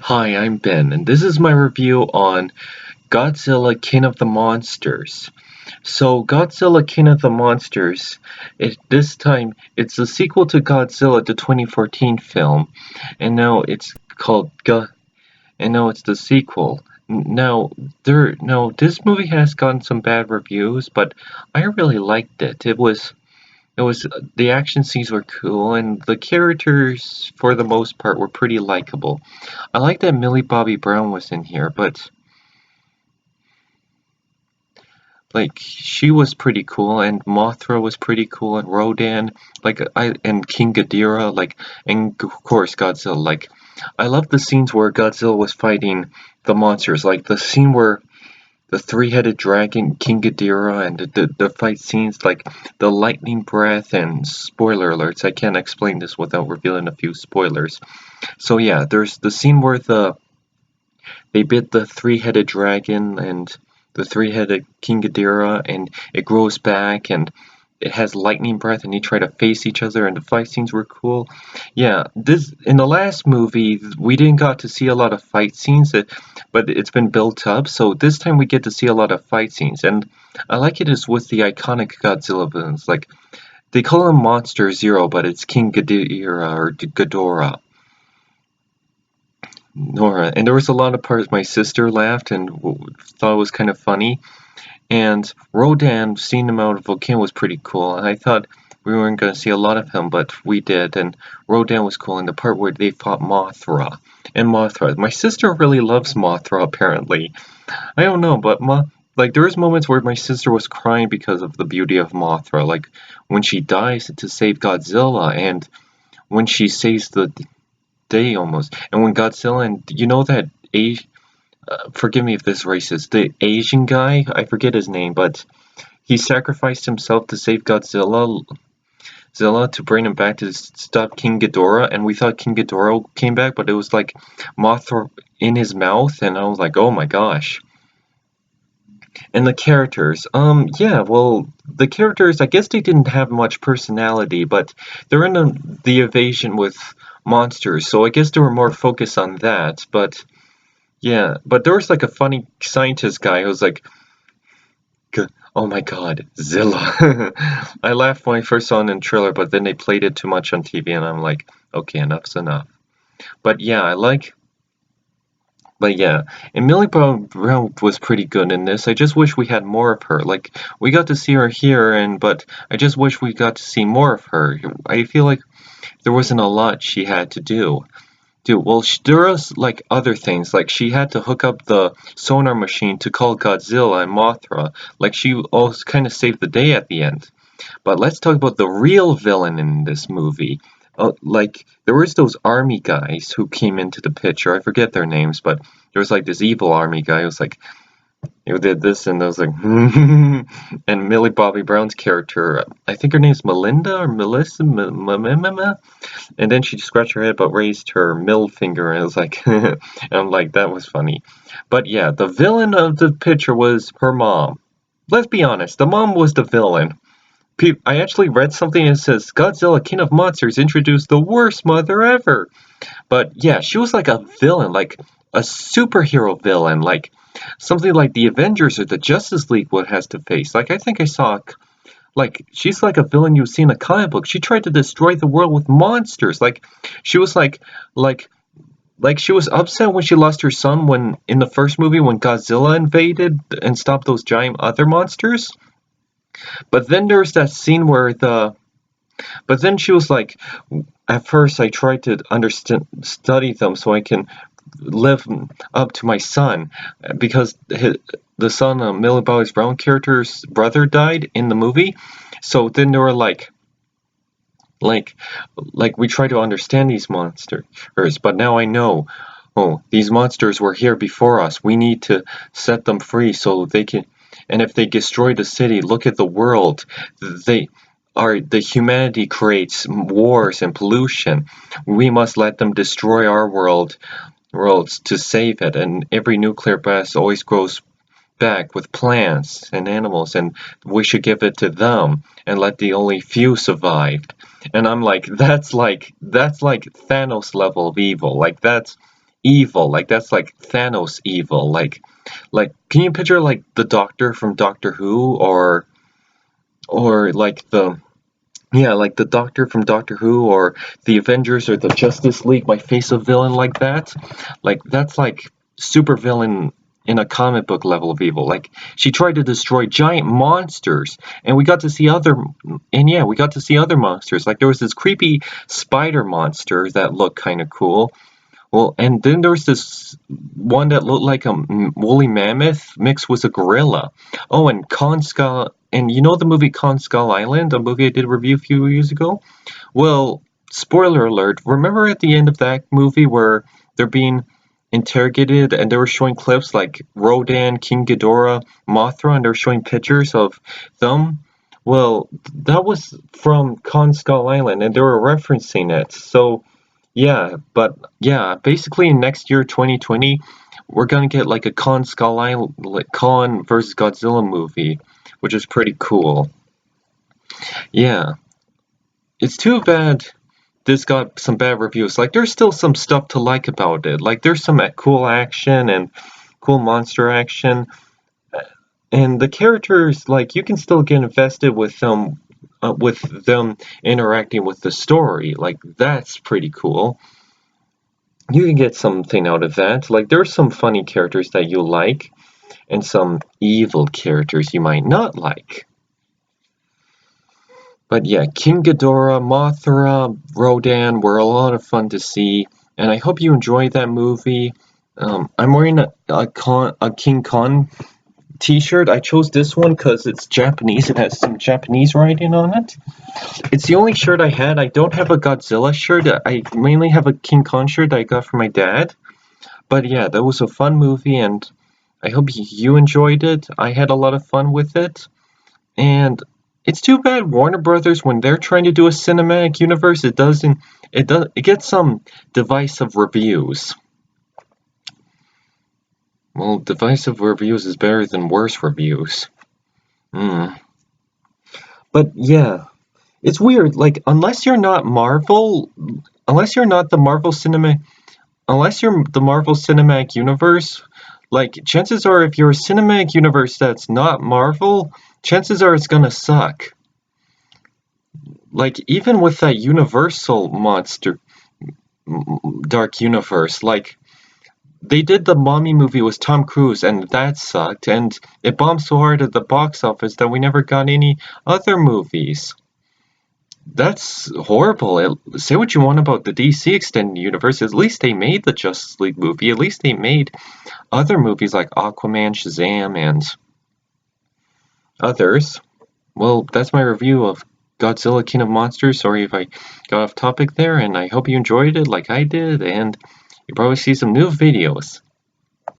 Hi, I'm Ben, and this is my review on Godzilla King of the Monsters. So, Godzilla King of the Monsters, this time it's a sequel to Godzilla, the 2014 film, and now it's called and now it's the sequel. Now, this movie has gotten some bad reviews, but I really liked it. It was the action scenes were cool, and the characters, for the most part, were pretty likable. I like that Millie Bobby Brown was in here, but like she was pretty cool, and Mothra was pretty cool, and Rodan, and King Ghidorah, and of course Godzilla. I love the scenes where Godzilla was fighting the monsters, like the scene where the three-headed dragon, King Ghidorah, and the fight scenes, like the lightning breath, and spoiler alerts. I can't explain this without revealing a few spoilers. So yeah, there's the scene where they bit the three-headed dragon and the three-headed King Ghidorah, and it grows back, and it has lightning breath, and they try to face each other, and the fight scenes were cool. Yeah, this in the last movie we didn't got to see a lot of fight scenes, but it's been built up. So this time we get to see a lot of fight scenes, and I like it is with the iconic Godzilla villains. Like they call him Monster Zero, but it's King Ghidorah or Ghidorah. Nora, and there was a lot of parts my sister laughed and thought it was kind of funny. And Rodan, seeing him out of Volcano was pretty cool. And I thought we weren't going to see a lot of him, but we did. And Rodan was cool. And the part where they fought Mothra. And Mothra. My sister really loves Mothra, apparently. I don't know, but there was moments where my sister was crying because of the beauty of Mothra. Like when she dies to save Godzilla, and when she saves the day almost. And when Godzilla, and you know that forgive me if this is racist, the Asian guy, I forget his name, but he sacrificed himself to save Zilla to bring him back to stop King Ghidorah, and we thought King Ghidorah came back, but it was like Mothra in his mouth, and I was like, oh my gosh. And the characters, yeah, well, the characters, I guess they didn't have much personality, but they're in the evasion with monsters, so I guess they were more focused on that, but yeah, but there was like a funny scientist guy who was like, oh my god, Zilla. I laughed when I first saw it in the trailer, but then they played it too much on TV, and I'm like, okay, enough's enough. But yeah, but yeah, and Millie Bobby Brown was pretty good in this. I just wish we had more of her. Like, we got to see her here, but I just wish we got to see more of her. I feel like there wasn't a lot she had to do. Dude, well, there was like other things, like she had to hook up the sonar machine to call Godzilla and Mothra, like she also kind of saved the day at the end. But let's talk about the real villain in this movie. Like there was those army guys who came into the picture. I forget their names, but there was like this evil army guy who was like, who did this, and I was like, and Millie Bobby Brown's character, I think her name's Melinda or Melissa, and then she scratched her head but raised her middle finger, and I was like, and I'm like, that was funny. But yeah, the villain of the picture was her mom. Let's be honest, the mom was the villain. I actually read something that says Godzilla King of Monsters introduced the worst mother ever. But yeah, she was like a villain, like a superhero villain, like something like the Avengers or the Justice League would has to face. Like I think I saw like she's like a villain you see in a comic book. She tried to destroy the world with monsters. Like she was like she was upset when she lost her son when in the first movie when Godzilla invaded and stopped those giant other monsters. But then there's that scene where but then she was like, at first I tried to understand study them so I can live up to my son because the son of Millie Bobby Brown character's brother died in the movie. So then they were like we try to understand these monsters, but now I know. Oh, these monsters were here before us. We need to set them free so they can. And if they destroy the city, look at the world. The humanity creates wars and pollution. We must let them destroy our worlds to save it, and every nuclear blast always grows back with plants and animals, and we should give it to them and let the only few survive. And I'm like, that's like Thanos level of evil. Like evil. Like that's like Thanos evil. Like can you picture like the Doctor from Doctor Who or like the yeah, like the Doctor from Doctor Who or the Avengers or the Justice League might face a villain like that. Like that's like super villain in a comic book level of evil. Like she tried to destroy giant monsters and we got to see other and yeah, we got to see other monsters. Like there was this creepy spider monster that looked kind of cool. Well, and then there was this one that looked like a woolly mammoth mixed with a gorilla. Oh, and and you know the movie Con Skull Island, a movie I did a review a few years ago? Well, spoiler alert, remember at the end of that movie where they're being interrogated and they were showing clips like Rodan, King Ghidorah, Mothra, and they were showing pictures of them? Well, that was from Con Skull Island and they were referencing it. So, yeah, but yeah, basically next year, 2020, we're gonna get like a Kong Skull Island, like Kong versus Godzilla movie, which is pretty cool. Yeah, it's too bad this got some bad reviews. Like, there's still some stuff to like about it. Like, there's some cool action and cool monster action, and the characters, like, you can still get invested with them interacting with the story. Like, that's pretty cool. You can get something out of that. Like, there's some funny characters that you like, and some evil characters you might not like. But yeah, King Ghidorah, Mothra, Rodan were a lot of fun to see, and I hope you enjoyed that movie. I'm wearing a King Kong t-shirt. I chose this one because it's Japanese. It has some Japanese writing on it. It's the only shirt I had. I don't have a Godzilla shirt. I mainly have a King Kong shirt I got from my dad. But yeah, that was a fun movie, and I hope you enjoyed it. I had a lot of fun with it, and it's too bad Warner Brothers, when they're trying to do a cinematic universe, it gets some divisive reviews. Well, divisive reviews is better than worse reviews. Hmm. But yeah, it's weird. Like unless you're not the Marvel cinema, unless you're the Marvel Cinematic Universe, like chances are if you're a cinematic universe that's not Marvel, chances are it's gonna suck. Like even with that Universal monster Dark Universe, like they did the Mommy movie with Tom Cruise and that sucked and it bombed so hard at the box office that we never got any other movies. That's horrible. Say what you want about the DC extended universe, at least they made the Justice League movie. At least they made other movies like Aquaman, Shazam, and others. Well, that's my review of Godzilla King of Monsters. Sorry if I got off topic there, and I hope you enjoyed it like I did, and you'll probably see some new videos.